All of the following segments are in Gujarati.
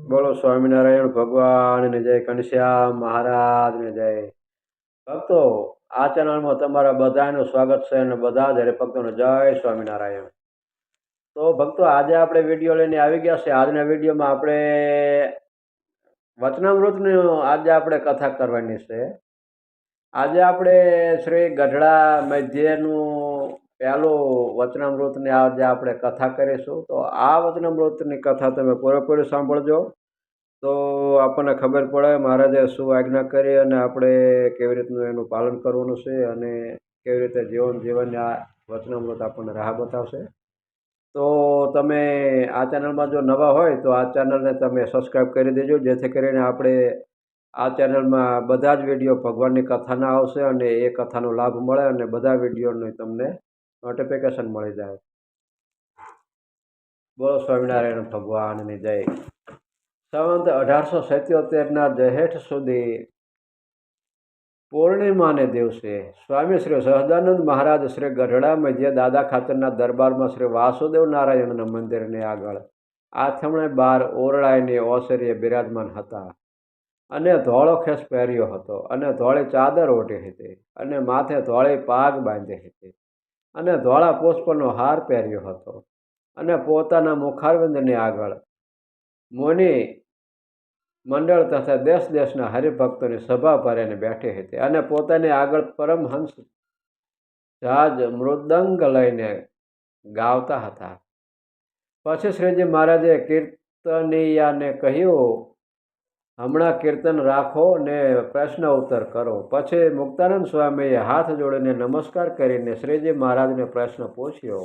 બોલો સ્વામિનારાયણ ભગવાનને જય, ઘનશ્યામ મહારાજને જય. ભક્તો, આ ચેનલમાં તમારા બધાનું સ્વાગત છે અને બધા જ હરિભક્તોને જય સ્વામિનારાયણ. તો ભક્તો, આજે આપણે વિડીયો લઈને આવી ગયા છે. આજના વિડીયોમાં આપણે વચનામૃતની આજે આપણે કથા કરવાની છે. આજે આપણે શ્રી ગઢડા મધ્યનું પહેલું વચનામૃતની આજે આપણે કથા કરીશું. તો આ વચનામૃતની કથા તમે પૂરેપૂરી સાંભળજો, તો આપણને ખબર પડે મહારાજે શું આજ્ઞા કરી અને આપણે કેવી રીતનું એનું પાલન કરવાનું છે અને કેવી રીતે જીવન જીવનની આ વચનામૃત આપણને રાહ બતાવશે. તો તમે આ ચેનલમાં જો નવા હોય તો આ ચેનલને તમે સબસ્ક્રાઈબ કરી દેજો, જેથી કરીને આપણે આ ચેનલમાં બધા જ વિડીયો ભગવાનની કથાના આવશે અને એ કથાનો લાભ મળે અને બધા વિડીયોની તમને નોટિફિકેશન મળી જાય. બોલો સ્વામિનારાયણ ભગવાનની જય. સંવંત 1877ના જેઠ સુધી પૂર્ણિમાને દિવસે સ્વામી શ્રી સહજાનંદ મહારાજ શ્રી ગઢડા મધ્ય દાદા ખાચરના દરબારમાં શ્રી વાસુદેવ નારાયણના મંદિરની આગળ આથમણે 12 ઓરડાની ઓસરીએ બિરાજમાન હતા અને ધોળો ખેસ પહેર્યો હતો અને ધોળી ચાદર ઓઢી હતી અને માથે ધોળી પાગ બાંધી હતી અને ધોળા પુષ્પનો હાર પહેર્યો હતો અને પોતાના મુખારવિંદની આગળ મુનિ મંડળ તથા દેશ દેશના હરિભક્તોની સભા ભરીને બેઠી હતી અને પોતાની આગળ પરમહંસ જહાજ મૃદંગ લઈને ગાવતા હતા. પછી શ્રીજી મહારાજે કીર્તનિયાને કહ્યું, હમણાં કીર્તન રાખો ને પ્રશ્ન ઉત્તર કરો. પછી મુક્તાનંદ સ્વામીએ હાથ જોડીને નમસ્કાર કરીને શ્રીજી મહારાજને પ્રશ્ન પૂછ્યો,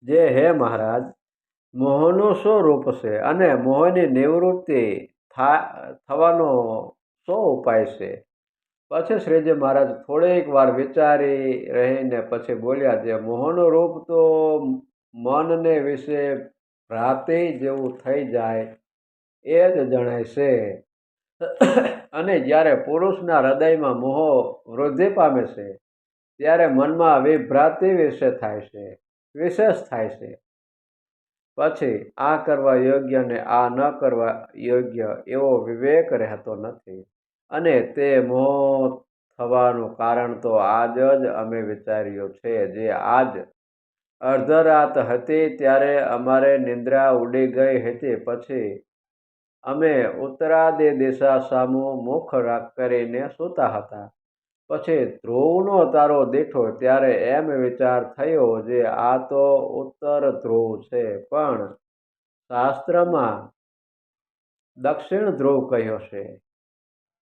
જે હે મહારાજ, મોહનું શું રૂપ છે અને મોહની નિવૃત્તિ થવાનો શું ઉપાય છે? પછી શ્રીજી મહારાજ થોડીક વાર વિચારી રહીને પછી બોલ્યા, જે મોહનું રૂપ તો મનને વિશે ભ્રાંતિ જેવું થઈ જાય એ જ જણાય છે. અને જ્યારે પુરુષના હૃદયમાં મોહ વૃદ્ધિ પામે છે ત્યારે મનમાં વિભ્રાંતિ વિશેષ થાય છે. પછી આ કરવા યોગ્ય ને આ ન કરવા યોગ્ય એવો વિવેક રહેતો નથી. અને તે મોહ થવાનું કારણ તો આજ જ અમે વિચાર્યું છે. જે આજ અર્ધરાત હતી ત્યારે અમારે નિંદ્રા ઉડી ગઈ હતી. પછી અમે ઉત્તરાદી દિશા સામું મુખ કરીને સૂતા હતા. પછી ધ્રુવનો તારો દીઠો ત્યારે એમ વિચાર થયો, જે આ તો ઉત્તર ધ્રુવ છે, પણ શાસ્ત્રમાં દક્ષિણ ધ્રુવ કહ્યો છે,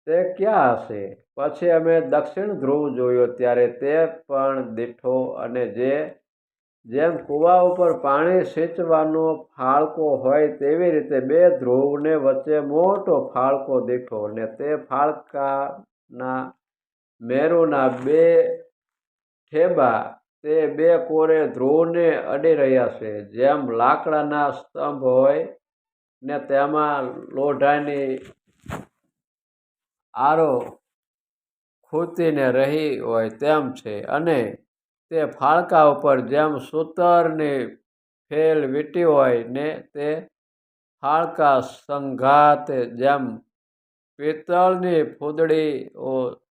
તે ક્યાં હશે? પછી અમે દક્ષિણ ધ્રુવ જોયો ત્યારે તે પણ દીઠો અને જેમ કૂવા ઉપર પાણી સિંચવાનો ફાળકો હોય તેવી રીતે બે ધ્રુવને વચ્ચે મોટો ફાળકો દીઠો અને તે ફાળકાના મેરુના બે ઠેબા તે બે કોરે ધ્રુવને અડી રહ્યા છે. જેમ લાકડાના સ્તંભ હોય ને તેમાં લોઢાની આરો ખૂંચીને રહી હોય તેમ છે. અને તે ફાળકા ઉપર જેમ સૂતરની ફેલ વીંટી હોય ને તે ફાળકા સંઘાતે જેમ પિત્તળની ફૂદડીઓ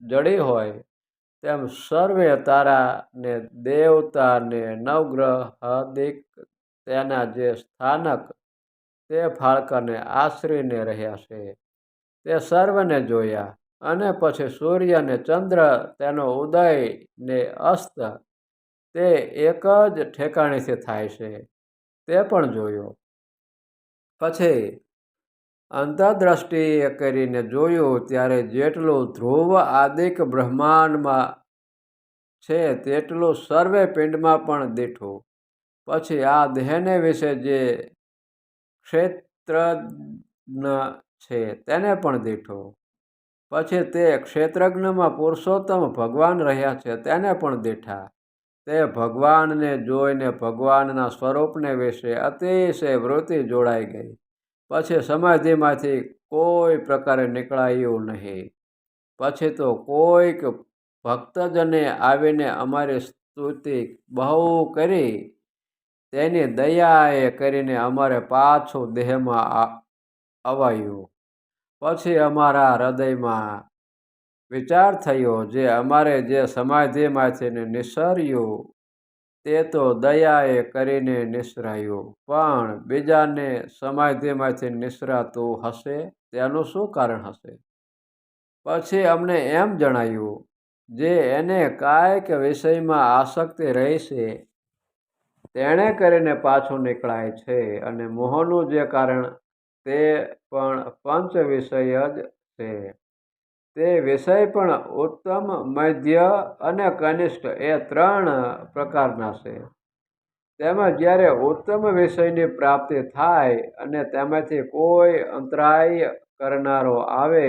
જડી હોય તેમ સર્વે તારા ને દેવતા ને નવગ્રહાદિક તેના જે સ્થાનક તે ફાળકાને આશરીને રહ્યા છે તે સર્વને જોયા. અને પછી સૂર્ય ને ચંદ્ર, તેનો ઉદય ને અસ્ત તે એક જ ઠેકાણેથી થાય છે તે પણ જોયો. પછી અંતરદ્રષ્ટિએ કરીને જોયું ત્યારે જેટલું ધ્રુવ આદિક બ્રહ્માંડમાં છે તેટલું સર્વે પિંડમાં પણ દીઠું. પછી આ દેહને વિશે જે ક્ષેત્રજ્ઞ છે તેને પણ દીઠું. પછી તે ક્ષેત્રજ્ઞમાં પુરુષોત્તમ ભગવાન રહ્યા છે તેને પણ દીઠા. તે ભગવાનને જોઈને ભગવાનના સ્વરૂપને વિશે અતિશય વૃત્તિ જોડાઈ ગઈ. પછી સમાધિમાંથી કોઈ પ્રકારે નીકળાયું નહીં. પછી તો કોઈક ભક્તજને આવીને અમારી સ્તુતિ બહુ કરી. તેની દયાએ કરીને અમારે પાછું દેહમાં અવાયું. પછી અમારા હૃદયમાં વિચાર થયો, જે અમારે જે સમાધિમાંથી નિસર્યું તે તો દયાએ કરીને નિસરાયું, પણ બીજાને સમાધિમાંથી નિસરાતું હશે તેનું શું કારણ હશે? પછી અમને એમ જણાયું, જે એને કાંઈક વિષયમાં આસક્તિ રહી છે તેણે કરીને પાછું નીકળાય છે, અને મોહનું જે કારણ તે પણ પંચ વિષય જ છે. તે વિષય પણ ઉત્તમ, મધ્ય અને કનિષ્ઠ એ 3 પ્રકારના છે. તેમાં જ્યારે ઉત્તમ વિષયની પ્રાપ્તિ થાય અને તેમાંથી કોઈ અંતરાય કરનારો આવે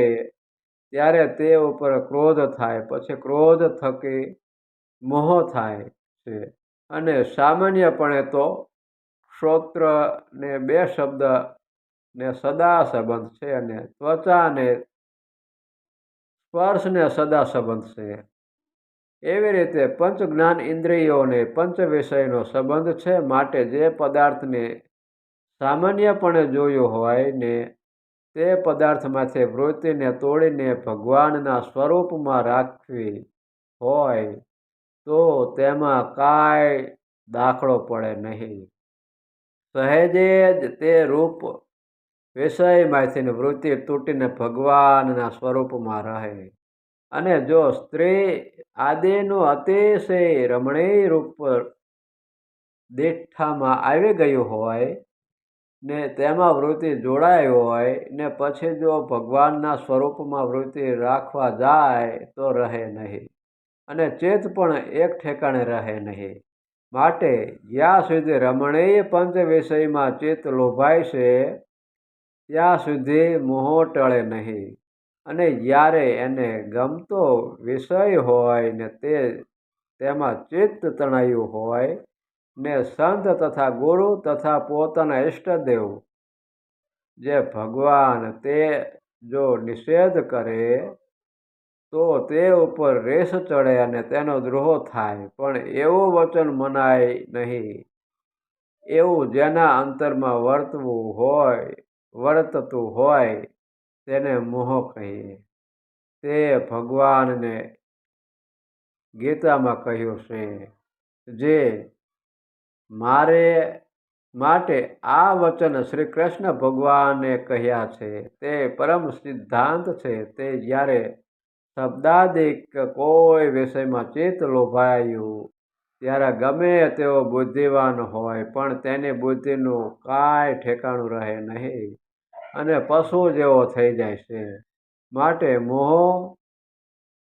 ત્યારે તે ઉપર ક્રોધ થાય, પછી ક્રોધ થકી મોહ થાય છે. અને સામાન્યપણે તો શ્રોત્ર ને 2 શબ્દ ને સદા સંબંધ છે, અને ત્વચા ને સ્પર્શ ને સદા સંબંધ છે. એવી રીતે પંચ જ્ઞાન ઇન્દ્રિયોને પંચ વિષયનો સંબંધ છે. માટે જે પદાર્થને સામાન્યપણે જોયું હોય ને તે પદાર્થમાંથી વૃત્તિને તોડીને ભગવાનના સ્વરૂપમાં રાખવી હોય તો તેમાં કાંઈ દાખલો પડે નહીં. સહેજે જ તે રૂપ વિષયમાંથી વૃત્તિ તૂટીને ભગવાનના સ્વરૂપમાં રહે. અને જો સ્ત્રી આદિનું અતિશય રમણીય રૂપ દીઠામાં આવી ગયું હોય ને તેમાં વૃત્તિ જોડાઈ હોય ને પછી જો ભગવાનના સ્વરૂપમાં વૃત્તિ રાખવા જાય તો રહે નહીં, અને ચિત્ત પણ એક ઠેકાણે રહે નહીં. માટે જ્યાં સુધી રમણીય પંચ વિષયમાં ચિત્ત લોભાય છે ત્યાં સુધી મોહ ટળે નહીં. અને જ્યારે એને ગમતો વિષય હોય ને તેમાં ચિત્ત તણાયું હોય ને સંત તથા ગુરુ તથા પોતાના ઈષ્ટદેવ જે ભગવાન તે જો નિષેધ કરે તો તે ઉપર રેસ ચડે અને તેનો દ્રોહ થાય. પણ એવું વચન મનાય નહીં. એવું જેના અંતરમાં વર્તતું હોય તેને મોહ કહીએ. તે ભગવાનને ગીતામાં કહ્યું છે. જે માટે આ વચન શ્રી કૃષ્ણ ભગવાને કહ્યા છે તે પરમ સિદ્ધાંત છે. તે જ્યારે શબ્દાદિક કોઈ વિષયમાં ચિત્ત લોભાયું ત્યારે ગમે તેવો બુદ્ધિવાન હોય પણ તેની બુદ્ધિનું કાંઈ ઠેકાણું રહે નહીં અને પશુ જેવો થઈ જાય છે. માટે મોહ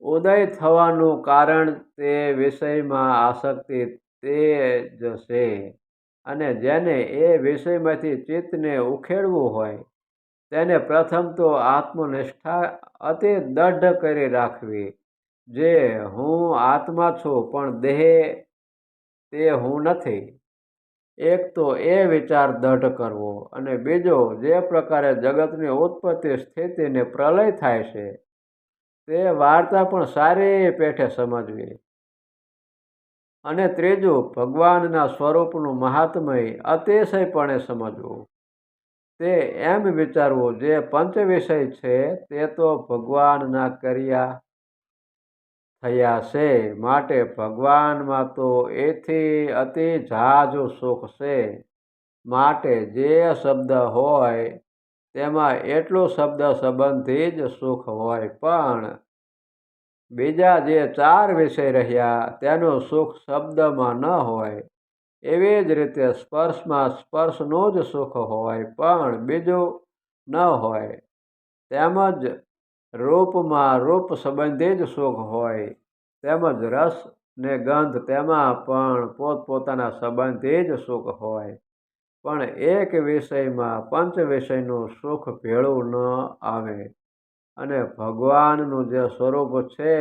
ઉદય થવાનું કારણ તે વિષયમાં આસક્તિ તે જ છે. અને જેને એ વિષયમાંથી ચિત્તને ઉખેડવું હોય તેને પ્રથમ તો આત્મનિષ્ઠા અતિ દઢ કરી રાખવી, જે હું આત્મા છું પણ દેહ તે હું નથી. એક તો એ વિચાર દઢ કરવો, અને બીજો જે પ્રકારે જગતની ઉત્પત્તિ સ્થિતિ ને પ્રલય થાય છે તે વાર્તા પણ સારી પેઠે સમજવી. અને ત્રીજું ભગવાનના સ્વરૂપનું મહાત્મય અતિશયપણે સમજવું. તે એમ વિચારવું, જે પંચ વિષય છે તે તો ભગવાનના કર્યા થયા છે, માટે ભગવાનમાં તો એથી અતિ ઝાઝું સુખ છે. માટે જે શબ્દ હોય તેમાં એટલું શબ્દ સંબંધી જ સુખ હોય, પણ બીજા જે 4 વિષય રહ્યા તેનું સુખ શબ્દમાં ન હોય. એવી જ રીતે સ્પર્શમાં સ્પર્શનું જ સુખ હોય પણ બીજું ન હોય. તેમજ રૂપમાં રૂપ સંબંધી જ સુખ હોય. તેમજ રસ ને ગંધ તેમાં પણ પોતપોતાના સંબંધી જ સુખ હોય. પણ એક વિષયમાં પંચ વિષયનું સુખ ભેળું ન આવે. અને ભગવાનનું જે સ્વરૂપ છે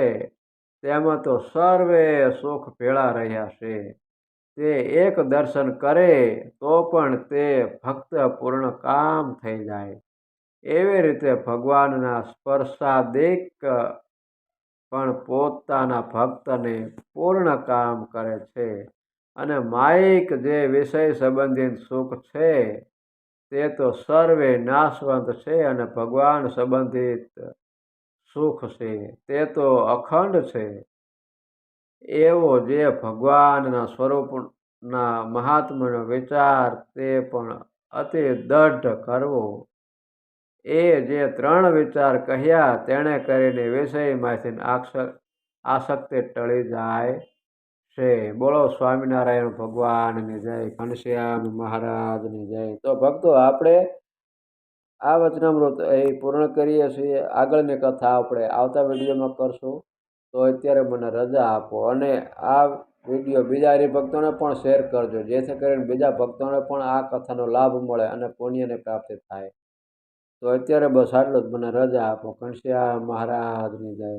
તેમાં તો સર્વે સુખ ભેળા રહ્યા છે. તે એક દર્શન કરે તો પણ તે ભક્ત પૂર્ણ કામ થઈ જાય. એવી રીતે ભગવાનના સ્પર્શાદિક પણ પોતાના ભક્તને પૂર્ણ કામ કરે છે. અને માયિક જે વિષય સંબંધી સુખ છે તે તો સર્વે નાશવંત છે અને ભગવાન સંબંધિત સુખ છે તે તો અખંડ છે. એવો જે ભગવાનના સ્વરૂપના મહાત્મ્યનો વિચાર તે પણ અતિ દઢ કરવો. એ જે ત્રણ વિચાર કહ્યા તેણે કરીને વિષયમાંથી આસક્તિ ટળી જાય છે. બોલો સ્વામિનારાયણ ભગવાનની જય, ઘનશ્યામ મહારાજની જય. તો ભક્તો, આપણે આ વચનામૃત એ પૂર્ણ કરીએ છીએ. આગળની કથા આપણે આવતા વિડીયોમાં કરશું. તો અત્યારે મને રજા આપો અને આ વિડીયો બીજા હરિભક્તોને પણ શેર કરજો, જેથી કરીને બીજા ભક્તોને પણ આ કથાનો લાભ મળે અને પુણ્યની પ્રાપ્તિ થાય. તો અત્યારે બસ આટલું જ. મને રજા આપો. ઘનશ્યામ મહારાજની જય.